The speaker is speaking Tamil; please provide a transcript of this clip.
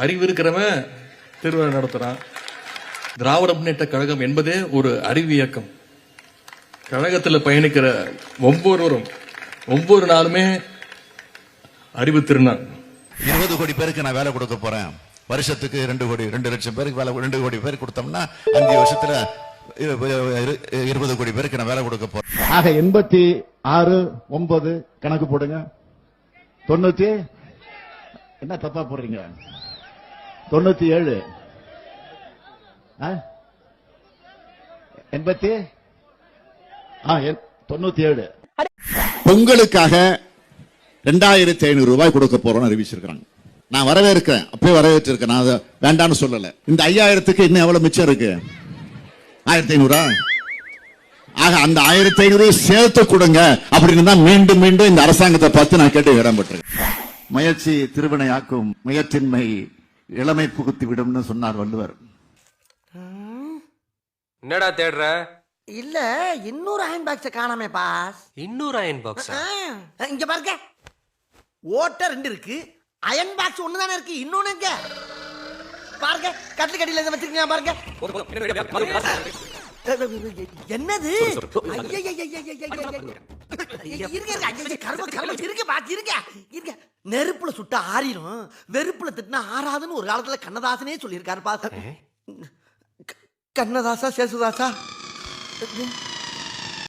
அறிவு இருக்கிறவன் திருவிழா நடத்துறான். திராவிட முன்னேற்ற கழகம் என்பதே ஒரு அறிவு இயக்கம். கழகத்தில் பயணிக்கிற ஒவ்வொருவரும் ஒவ்வொரு நாளுமே அறிவு திருநாள். 20 கோடி பேருக்கு நான் வேலை கொடுக்க போறேன். வருஷத்துக்கு 2 லட்சம் பேருக்கு வேலை, 2 கோடி பேருக்கு கொடுத்தோம்னா 5 வருஷத்துல 20 கோடி பேருக்கு நான் வேலை கொடுக்க போறேன். ஆக 86, 9 கணக்கு போடுங்க. 90 என்ன தப்பா போடுறீங்க? 97 97 பொங்கலுக்காக 2500 ரூபாய் கொடுக்க போறோம்னு அறிவிச்சிருக்காங்க. நான் வரவேற்கிறேன், அப்பயே வரவேற்றிருக்கேன். நான் அதை வேண்டான்னு சொல்லல. இந்த 5000க்கு இன்னும் எவ்வளவு மிச்சம் இருக்கு? 1500. ஆக அந்த 1500 சேர்த்து கொடுங்க அப்படின்னு தான் மீண்டும் மீண்டும் இந்த அரசாங்கத்தை பார்த்து நான் கேட்டு இடம்பெற்றிருக்கேன். முயற்சி திருவினையாக்கும், முயற்சின்மை இளமை புகுத்தி விடும்னு சொன்னார் வள்ளுவர். என்னடா தேடுற? இல்ல, இன்னொரு அயன் பாக்ஸ் காணாமே பாஸ். இன்னொரு அயன் பாக்ஸ்? இங்க பாருங்க, ஓட்ட 2 இருக்கு, அயன் பாக்ஸ் ஒண்ணு தானே இருக்கு. இன்னொன்னு எங்க பாருங்க, கட்டில் கடியில வச்சிருக்கீங்க பாருங்க. என்னது? நெருப்புல சுட்டா ஆறிடும், வெறுப்புல திட்டினா ஆறாதுன்னு ஒரு காலத்துல கண்ணதாசனே சொல்லியிருக்காரு பாஸ். கண்ணதாசா சேசுதாசா